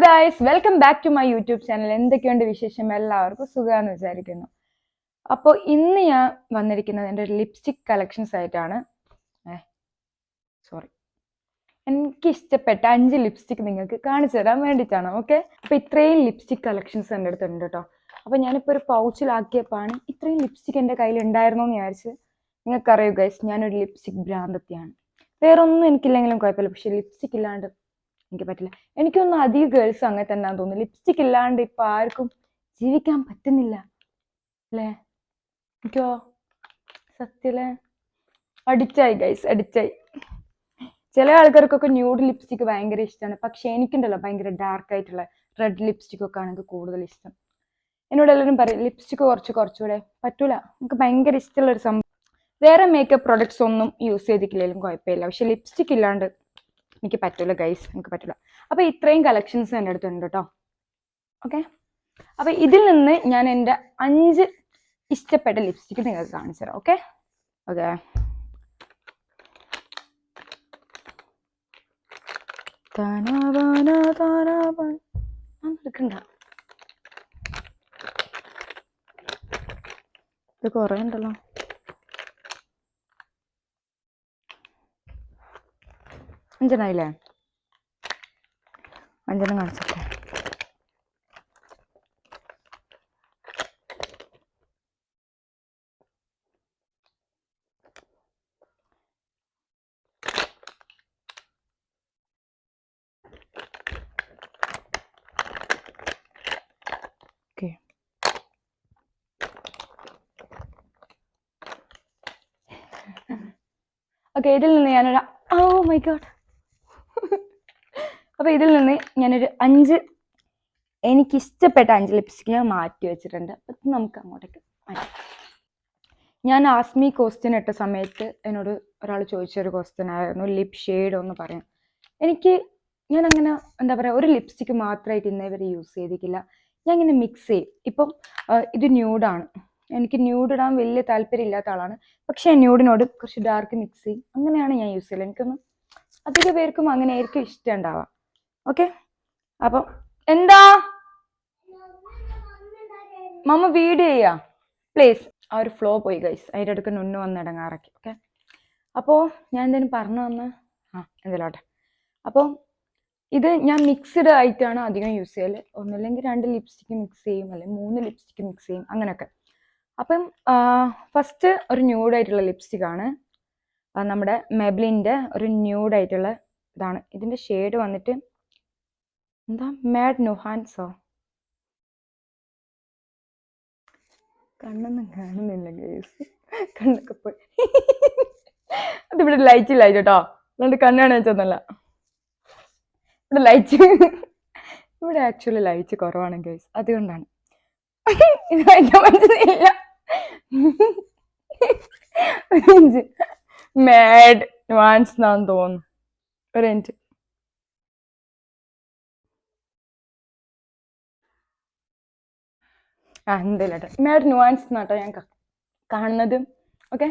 Guys, welcome back to my YouTube channel. എന്തൊക്കെയുണ്ട് വിശേഷം? എല്ലാവർക്കും സുഖമാണെന്ന് വിചാരിക്കുന്നു. അപ്പോൾ ഇന്ന് ഞാൻ വന്നിരിക്കുന്നത് എൻ്റെ ലിപ്സ്റ്റിക് കളക്ഷൻസ് ആയിട്ടാണ്. സോറി, എനിക്ക് ഇഷ്ടപ്പെട്ട 5 ലിപ്സ്റ്റിക് നിങ്ങൾക്ക് കാണിച്ചു തരാൻ വേണ്ടിയിട്ടാണ്. ഓക്കെ, അപ്പോൾ ഇത്രയും ലിപ്സ്റ്റിക് കളക്ഷൻസ് എൻ്റെ അടുത്തുണ്ട് കേട്ടോ. അപ്പോൾ ഞാനിപ്പോൾ ഒരു പൗച്ചിലാക്കിയപ്പോഴാണ് ഇത്രയും ലിപ്സ്റ്റിക് എൻ്റെ കയ്യിൽ ഉണ്ടായിരുന്നോ എന്ന് വിചാരിച്ച്. നിങ്ങൾക്കറിയൂ ഗൈസ്, ഞാനൊരു ലിപ്സ്റ്റിക് ഭ്രാന്തത്തിയാണ്. വേറൊന്നും എനിക്കില്ലെങ്കിലും കുഴപ്പമില്ല, പക്ഷെ ലിപ്സ്റ്റിക് ഇല്ലാണ്ട് എനിക്ക് പറ്റില്ല. എനിക്കൊന്നും അധികം ഗേൾസ് അങ്ങനെ തന്നെ തോന്നുന്നു. ലിപ്സ്റ്റിക് ഇല്ലാണ്ട് ഇപ്പൊ ആർക്കും ജീവിക്കാൻ പറ്റുന്നില്ല അല്ലേ? എനിക്കോ സത്യല്ലേ, അടിച്ചായി ഗൈസ്, അടിച്ചായി. ചില ആൾക്കാർക്കൊക്കെ ന്യൂഡ് ലിപ്സ്റ്റിക് ഭയങ്കര ഇഷ്ടമാണ്, പക്ഷെ എനിക്കുണ്ടല്ലോ ഭയങ്കര ഡാർക്ക് ആയിട്ടുള്ള റെഡ് ലിപ്സ്റ്റിക് ഒക്കെ ആണ് എനിക്ക് കൂടുതൽ ഇഷ്ടം. എന്നോട് എല്ലാവരും പറയും ലിപ്സ്റ്റിക് കുറച്ചുകൂടെ. പറ്റൂല, എനിക്ക് ഭയങ്കര ഇഷ്ടമുള്ള ഒരു സംഭവം. വേറെ മേക്കപ്പ് പ്രൊഡക്ട്സ് ഒന്നും യൂസ് ചെയ്തിട്ടില്ലെങ്കിലും കുഴപ്പമില്ല, പക്ഷെ ലിപ്സ്റ്റിക് ഇല്ലാണ്ട് എനിക്ക് പറ്റൂല ഗൈസ്, എനിക്ക് പറ്റില്ല. അപ്പൊ ഇത്രയും കളക്ഷൻസ് എൻ്റെ അടുത്തുണ്ട് കേട്ടോ. ഓക്കെ, അപ്പൊ ഇതിൽ നിന്ന് ഞാൻ എൻ്റെ 5 ഇഷ്ടപ്പെട്ട ലിപ്സ്റ്റിക് നിങ്ങൾക്ക് കാണിച്ചു തരാം. ഓക്കെ ഓക്കെ, ഇത് കുറേ ഉണ്ടല്ലോ. അഞ്ചെണ്ണായില്ലേ? 5 കാണിച്ചോട്ടെ. ഓക്കെ, ഇതിൽ നിന്ന് ഞാനൊരു മൈ ഗോഡ് അപ്പൊ ഇതിൽ നിന്ന് ഞാനൊരു 5 എനിക്കിഷ്ടപ്പെട്ട 5 ലിപ്സ്റ്റിക് ഞാൻ മാറ്റി വെച്ചിട്ടുണ്ട്. അപ്പം നമുക്ക് അങ്ങോട്ടേക്ക് മാറ്റാം. ഞാൻ ആസ്മി ക്വസ്റ്റ്യൻ ഇട്ട സമയത്ത് എന്നോട് ഒരാൾ ചോദിച്ചൊരു ക്വസ്റ്റ്യൻ ആയിരുന്നു, ലിപ് ഷെയ്ഡ് ഒന്ന് പറയാം. ഞാൻ അങ്ങനെ എന്താ പറയുക, ഒരു ലിപ്സ്റ്റിക്ക് മാത്രമായിട്ട് ഇന്നേ വരെ യൂസ് ചെയ്തിട്ടില്ല. ഞാൻ ഇങ്ങനെ മിക്സ് ചെയ്യും. ഇപ്പം ഇത് ന്യൂഡാണ്, എനിക്ക് ന്യൂഡ് ഇടാൻ വലിയ താല്പര്യമില്ലാത്ത ആളാണ്, പക്ഷേ ന്യൂഡിനോട് കുറച്ച് ഡാർക്ക് മിക്സ് ചെയ്യും, അങ്ങനെയാണ് ഞാൻ യൂസ് ചെയ്യല്. എനിക്കൊന്നും അധിക പേർക്കും അങ്ങനെ ആയിരിക്കും ഇഷ്ടം ഉണ്ടാവാം. ഓക്കെ, അപ്പം എന്താ മമ്മ വീഡിയോ ചെയ്യാ പ്ലീസ്. ആ ഒരു ഫ്ലോ പോയി ഗൈസ്, അതിൻ്റെ അടുക്ക് നുന്നു വന്ന് ഇടങ്ങാറാക്കി. ഓക്കെ, അപ്പോൾ ഞാൻ എന്തെങ്കിലും പറഞ്ഞു വന്ന് എന്തെങ്കിലോട്ടെ. അപ്പോൾ ഇത് ഞാൻ മിക്സ്ഡ് ആയിട്ടാണ് അധികം യൂസ് ചെയ്യല്. ഒന്നുമില്ലെങ്കിൽ 2 ലിപ്സ്റ്റിക്ക് മിക്സ് ചെയ്യും, അല്ലെങ്കിൽ 3 ലിപ്സ്റ്റിക്ക് മിക്സ് ചെയ്യും, അങ്ങനെയൊക്കെ. അപ്പം ഫസ്റ്റ് ഒരു ന്യൂഡായിട്ടുള്ള ലിപ്സ്റ്റിക്കാണ്, നമ്മുടെ മെബ്ലിൻ്റെ ഒരു ന്യൂഡായിട്ടുള്ള ഇതാണ്. ഇതിൻ്റെ ഷെയ്ഡ് വന്നിട്ട് എന്താ, മാഡ് നുഹാൻസോ. കണ്ണൊന്നും കാണുന്നില്ല ഗേസ്, കണ്ണൊക്കെ പോയി. അതിവിടെ ലൈറ്റ് ഇല്ല കേട്ടോ, അല്ലാണ്ട് കണ്ണാണ് വെച്ചൊന്നല്ല. ഇവിടെ ലൈറ്റ്, ഇവിടെ ആക്ച്വലി ലൈറ്റ് കുറവാണ് ഗേസ്, അതുകൊണ്ടാണ് ഇത് വായിക്കാൻ പറ്റുന്നില്ല. മാഡ് നുവാൻസ് എന്നാന്ന് തോന്നുന്നു. ഒരു മിനിറ്റ്. എന്തേലട്ടെ, മാഡ് നുവാൻസ് എന്നാട്ടോ ഞാൻ കാണുന്നത്. ഓക്കെ,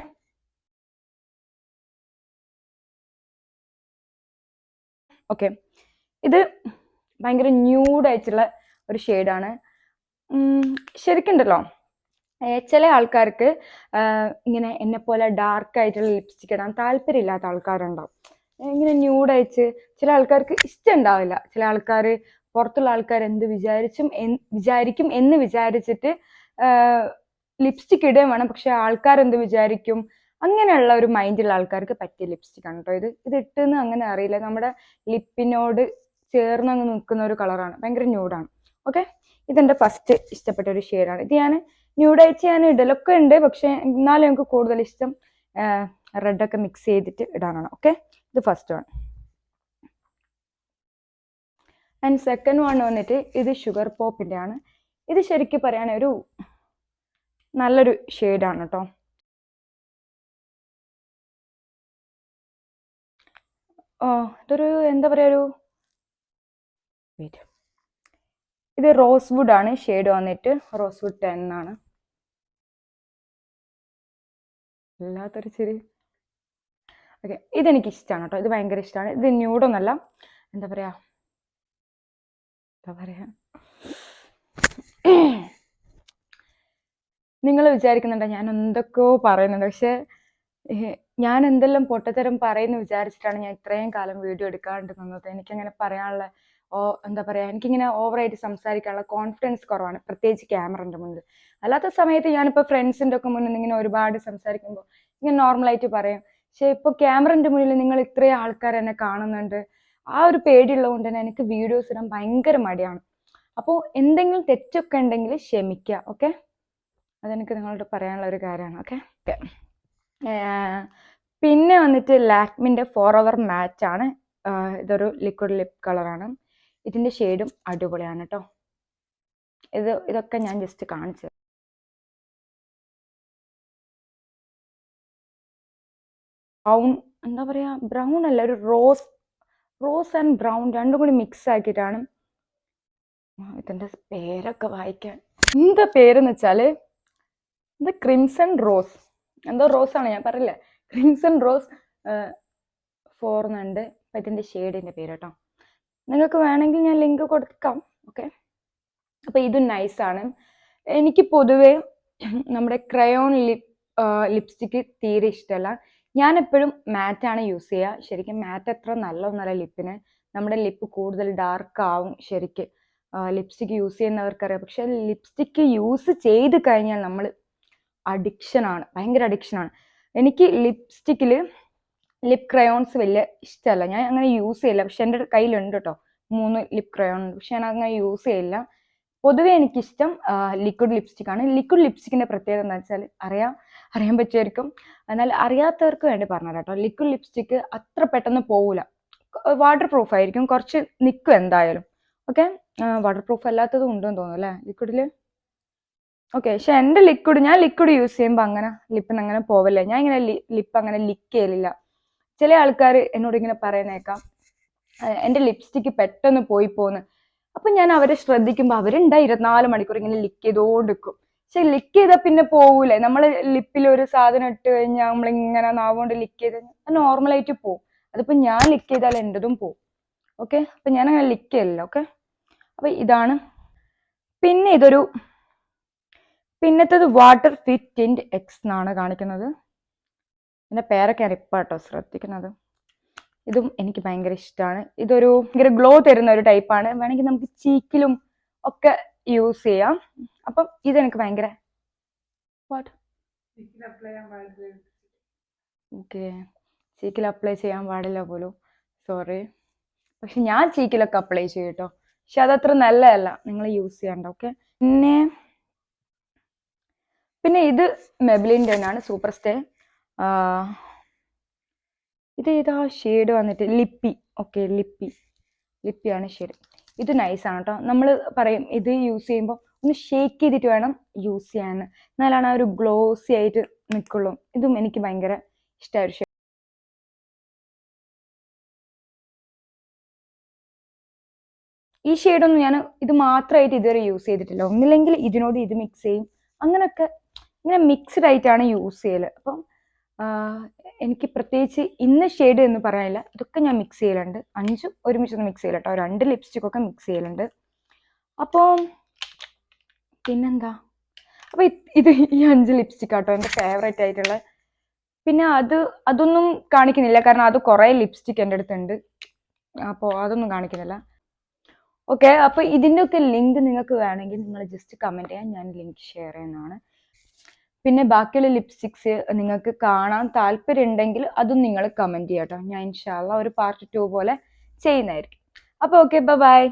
ഓക്കെ, ഇത് ഭയങ്കര ന്യൂഡായിട്ടുള്ള ഒരു ഷെയ്ഡാണ്. ശരിക്കുണ്ടല്ലോ, ചില ആൾക്കാർക്ക് ഇങ്ങനെ എന്നെപ്പോലെ ഡാർക്ക് ആയിട്ടുള്ള ലിപ്സ്റ്റിക് ഇടാൻ താല്പര്യമില്ലാത്ത ആൾക്കാരുണ്ടാവും. ഇങ്ങനെ ന്യൂഡയച്ച് ചില ആൾക്കാർക്ക് ഇഷ്ടം ഉണ്ടാവില്ല. ചില ആൾക്കാർ പുറത്തുള്ള ആൾക്കാർ എന്ത് വിചാരിക്കും എന്ന് വിചാരിച്ചിട്ട് ലിപ്സ്റ്റിക് ഇടുകയും വേണം, പക്ഷെ ആൾക്കാർ എന്ത് വിചാരിക്കും അങ്ങനെയുള്ള ഒരു മൈൻഡുള്ള ആൾക്കാർക്ക് പറ്റിയ ലിപ്സ്റ്റിക് ആണ് കേട്ടോ ഇത്. ഇട്ടെന്ന് അങ്ങനെ അറിയില്ല, നമ്മുടെ ലിപ്പിനോട് ചേർന്ന് അങ്ങ് നിൽക്കുന്ന ഒരു കളറാണ്, ഭയങ്കര ന്യൂഡാണ്. ഓക്കെ, ഇതെൻ്റെ ഫസ്റ്റ് ഇഷ്ടപ്പെട്ട ഒരു ഷെയ്ഡാണ്. ഇത് ഞാൻ ന്യൂഡായിട്ട് ഞാൻ ഇടലൊക്കെ ഉണ്ട്, പക്ഷെ എന്നാലും എനിക്ക് കൂടുതൽ ഇഷ്ടം റെഡൊക്കെ മിക്സ് ചെയ്തിട്ട് ഇടാനാണ്. ഓക്കെ, ഇത് first one. And second one വന്നിട്ട് ഇത് ഷുഗർ പോപ്പിൻ്റെ ആണ്. ഇത് ശരിക്കും പറയുകയാണെങ്കിൽ ഒരു നല്ലൊരു ഷെയ്ഡാണ് കേട്ടോ. ഇതൊരു എന്താ പറയുക, ഒരു ഇത് റോസ് വുഡ് ആണ് ഷെയ്ഡ് വന്നിട്ട്, റോസ് വുഡ് 10 ആണ്. വല്ലാത്തൊരു ചിരി. ഓക്കെ, ഇതെനിക്ക് ഇഷ്ടമാണ് കേട്ടോ, ഇത് ഭയങ്കര ഇഷ്ടമാണ്. ഇത് ന്യൂഡൊന്നല്ല, എന്താ പറയുക, എന്താ പറയാ, നിങ്ങൾ വിചാരിക്കുന്നുണ്ടോ ഞാൻ എന്തൊക്കെയോ പറയുന്നുണ്ട്, പക്ഷെ ഞാൻ എന്തെല്ലാം പൊട്ടത്തരം പറയുന്നു വിചാരിച്ചിട്ടാണ് ഞാൻ ഇത്രയും കാലം വീഡിയോ എടുക്കാണ്ട് നിന്നത്. എനിക്കങ്ങനെ പറയാനുള്ള എന്താ പറയാ, എനിക്കിങ്ങനെ ഓവറായിട്ട് സംസാരിക്കാനുള്ള കോൺഫിഡൻസ് കുറവാണ്, പ്രത്യേകിച്ച് ക്യാമറന്റെ മുന്നിൽ. അല്ലാത്ത സമയത്ത് ഞാനിപ്പോൾ ഫ്രണ്ട്സിന്റെ ഒക്കെ മുന്നിൽ ഇങ്ങനെ ഒരുപാട് സംസാരിക്കുമ്പോൾ ഇങ്ങനെ നോർമലായിട്ട് പറയും. പക്ഷെ ഇപ്പൊ ക്യാമറന്റെ മുന്നിൽ നിങ്ങൾ ഇത്രയും ആൾക്കാർ എന്നെ കാണുന്നുണ്ട്, ആ ഒരു പേടിയുള്ളത് കൊണ്ട് തന്നെ എനിക്ക് വീഡിയോസ് ഇടാൻ ഭയങ്കര മടിയാണ്. അപ്പോൾ എന്തെങ്കിലും തെറ്റൊക്കെ ഉണ്ടെങ്കിൽ ക്ഷമിക്കുക, ഓക്കെ? അതെനിക്ക് നിങ്ങളോട് പറയാനുള്ള ഒരു കാര്യമാണ്, ഓക്കെ? പിന്നെ വന്നിട്ട് ലാക്മിന്റെ ഫോർ മാറ്റ് ആണ്. ഇതൊരു ലിക്വിഡ് ലിപ് കളറാണ്. ഇതിന്റെ ഷെയ്ഡും അടിപൊളിയാണ് കേട്ടോ. ഇതൊക്കെ ഞാൻ ജസ്റ്റ് കാണിച്ചു. ബ്രൗൺ, എന്താ പറയാ, ബ്രൗൺ അല്ല, ഒരു റോസ് ആൻഡ് ബ്രൗൺ രണ്ടും കൂടി മിക്സ് ആക്കിയിട്ടാണ്. ഇതിന്റെ പേരൊക്കെ വായിക്കാൻ എന്താ പേരെന്ന് വെച്ചാല് ഇത് ക്രിംസൺ റോസ്, എന്തോ റോസാണ്, ഞാൻ പറയില്ല, ക്രിംസൺ റോസ് 4 എന്നുണ്ട്. അപ്പം ഇതിന്റെ ഷെയ്ഡിന്റെ പേര് കേട്ടോ. നിങ്ങൾക്ക് വേണമെങ്കിൽ ഞാൻ ലിങ്ക് കൊടുക്കാം, ഓക്കെ? അപ്പൊ ഇത് നൈസാണ്. എനിക്ക് പൊതുവേ നമ്മുടെ ക്രയോൺ ലിപ്സ്റ്റിക്ക് തീരെ ഇഷ്ടമല്ല. ഞാൻ എപ്പോഴും മാറ്റാണ് യൂസ് ചെയ്യുക. ശരിക്കും മാറ്റ് അത്ര നല്ലതൊന്നല്ല ലിപ്പിന്. നമ്മുടെ ലിപ്പ് കൂടുതൽ ഡാർക്ക് ആവും ശരിക്ക് ലിപ്സ്റ്റിക്ക് യൂസ് ചെയ്യുന്നവർക്കറിയാം. പക്ഷെ ലിപ്സ്റ്റിക്ക് യൂസ് ചെയ്ത് കഴിഞ്ഞാൽ നമ്മൾ അഡിക്ഷനാണ്, ഭയങ്കര അഡിക്ഷനാണ്. എനിക്ക് ലിപ്സ്റ്റിക്കിൽ ലിപ് ക്രയോൺസ് വലിയ ഇഷ്ടമല്ല, ഞാൻ അങ്ങനെ യൂസ് ചെയ്യില്ല. പക്ഷെ എൻ്റെ കയ്യിലുണ്ട് കേട്ടോ 3 ലിപ് ക്രയോൺ ഉണ്ട്, പക്ഷെ ഞാൻ അങ്ങനെ യൂസ് ചെയ്യില്ല. പൊതുവെ എനിക്കിഷ്ടം ലിക്വിഡ് ലിപ്സ്റ്റിക് ആണ്. ലിക്വിഡ് ലിപ്സ്റ്റിക്കിന്റെ പ്രത്യേകത എന്താ വെച്ചാൽ അറിയാൻ പറ്റുമായിരിക്കും, എന്നാൽ അറിയാത്തവർക്ക് വേണ്ടി പറഞ്ഞുതരാം കേട്ടോ. ലിക്വിഡ് ലിപ്സ്റ്റിക്ക് അത്ര പെട്ടെന്ന് പോവില്ല, വാട്ടർ പ്രൂഫ് ആയിരിക്കും, കുറച്ച് നിൽക്കും എന്തായാലും, ഓക്കെ? വാട്ടർ പ്രൂഫ് അല്ലാത്തതും ഉണ്ടെന്ന് തോന്നുന്നു അല്ലേ ലിക്വിഡിൽ, ഓക്കെ? പക്ഷെ എൻ്റെ ഞാൻ ലിക്വിഡ് യൂസ് ചെയ്യുമ്പോൾ അങ്ങനെ ലിപ്പിന് അങ്ങനെ പോവില്ല. ഞാൻ ഇങ്ങനെ ലിപ്പ് അങ്ങനെ ലിക്ക് ചെയ്യലില്ല. ചില ആൾക്കാർ എന്നോട് ഇങ്ങനെ പറയുന്നേക്കാം എൻ്റെ ലിപ്സ്റ്റിക്ക് പെട്ടെന്ന് പോന്ന്. അപ്പൊ ഞാൻ അവരെ ശ്രദ്ധിക്കുമ്പോൾ അവരുണ്ടായി 24 മണിക്കൂർ ഇങ്ങനെ ലിക്ക് ചെയ്തോണ്ടിരിക്കും. പക്ഷെ ലിക്ക് ചെയ്താൽ പിന്നെ പോവൂലേ, നമ്മൾ ലിപ്പിൽ ഒരു സാധനം ഇട്ട് കഴിഞ്ഞാൽ നമ്മളിങ്ങനെ നാവുകൊണ്ട് ലിക്ക് ചെയ്ത് കഴിഞ്ഞാൽ നോർമലായിട്ട് പോവും. അതിപ്പോ ഞാൻ ലിക്ക് ചെയ്താൽ എൻ്റെതും പോവും, ഓക്കെ? അപ്പൊ ഞാൻ അങ്ങനെ ലിക്ക് ചെയ്യില്ല, ഓക്കെ? അപ്പൊ ഇതാണ്. പിന്നെ പിന്നത്തേത് വാട്ടർ ഫിറ്റ് ടിന്റ് എക്സ് എന്നാണ് കാണിക്കുന്നത്. ഇതിന്റെ പേരൊക്കെ ഞാൻ ഇപ്പൊ കേട്ടോ ശ്രദ്ധിക്കുന്നത്. ഇതും എനിക്ക് ഭയങ്കര ഇഷ്ടമാണ്. ഇതൊരു ഭയങ്കര ഗ്ലോ തരുന്ന ഒരു ടൈപ്പാണ്. വേണമെങ്കിൽ നമുക്ക് ചീക്കിലും ഒക്കെ യൂസ് ചെയ്യാം. അപ്പം ഇതെനിക്ക് ഭയങ്കര ഓക്കെ, ചീക്കിൽ അപ്ലൈ ചെയ്യാൻ പാടില്ല പോലും, സോറി. പക്ഷെ ഞാൻ ചീക്കിലൊക്കെ അപ്ലൈ ചെയ്യും കേട്ടോ, പക്ഷെ അതത്ര നല്ലതല്ല, നിങ്ങൾ യൂസ് ചെയ്യണ്ട, ഓക്കെ? പിന്നെ ഇത് മെബ്ലിൻ്റെ തന്നെയാണ്, സൂപ്പർ സ്റ്റേ. ഇത് ഏതാ ഷെയ്ഡ് വന്നിട്ട് ലിപ്പി, ഓക്കെ? ലിപ്പിയാണ് ഷെയ്ഡ്. ഇത് നൈസാണ് കേട്ടോ. നമ്മൾ പറയും ഇത് യൂസ് ചെയ്യുമ്പോൾ ഒന്ന് ഷേക്ക് ചെയ്തിട്ട് വേണം യൂസ് ചെയ്യാൻ, എന്നാലാണ് ആ ഒരു ഗ്ലോസി ആയിട്ട് നിൽക്കുള്ളൂ. ഇതും എനിക്ക് ഭയങ്കര ഇഷ്ടമായ ഒരു ഷെയ്ഡ്. ഈ ഷെയ്ഡൊന്നും ഞാൻ ഇത് മാത്രമായിട്ട് ഇതുവരെ യൂസ് ചെയ്തിട്ടില്ല. ഒന്നില്ലെങ്കിൽ ഇതിനോട് ഇത് മിക്സ് ചെയ്യും, അങ്ങനെയൊക്കെ ഇങ്ങനെ മിക്സ്ഡ് ആയിട്ടാണ് യൂസ് ചെയ്യല്. അപ്പം എനിക്ക് പ്രത്യേകിച്ച് ഇന്ന ഷെയ്ഡ് എന്ന് പറയാനില്ല, ഇതൊക്കെ ഞാൻ മിക്സ് ചെയ്യലുണ്ട്. 5 ഒരുമിച്ചൊന്ന് മിക്സ് ചെയ്യല കേട്ടോ, 2 ലിപ്സ്റ്റിക്കൊക്കെ മിക്സ് ചെയ്യലുണ്ട്. അപ്പോൾ പിന്നെന്താ, അപ്പൊ ഇത് ഈ 5 ലിപ്സ്റ്റിക് ആട്ടോ എൻ്റെ ഫേവറേറ്റ് ആയിട്ടുള്ള. പിന്നെ അതൊന്നും കാണിക്കുന്നില്ല, കാരണം അത് കുറേ ലിപ്സ്റ്റിക് എൻ്റെ അടുത്തുണ്ട്, അപ്പോൾ അതൊന്നും കാണിക്കുന്നില്ല, ഓക്കെ? അപ്പൊ ഇതിൻ്റെ ഒക്കെ ലിങ്ക് നിങ്ങൾക്ക് വേണമെങ്കിൽ നിങ്ങൾ ജസ്റ്റ് കമന്റ് ചെയ്യാൻ, ഞാൻ ലിങ്ക് ഷെയർ ചെയ്യുന്നതാണ്. പിന്നെ ബാക്കിയുള്ള ലിപ്സ്റ്റിക്സ് നിങ്ങൾക്ക് കാണാൻ താല്പര്യം ഉണ്ടെങ്കിൽ അതും നിങ്ങൾ കമന്റ് ചെയ്യാം കേട്ടോ. ഞാൻ ഇൻഷാല്ല ഒരു പാർട്ട് 2 പോലെ ചെയ്യുന്നതായിരിക്കും. അപ്പോൾ ഓക്കെ, ബൈ.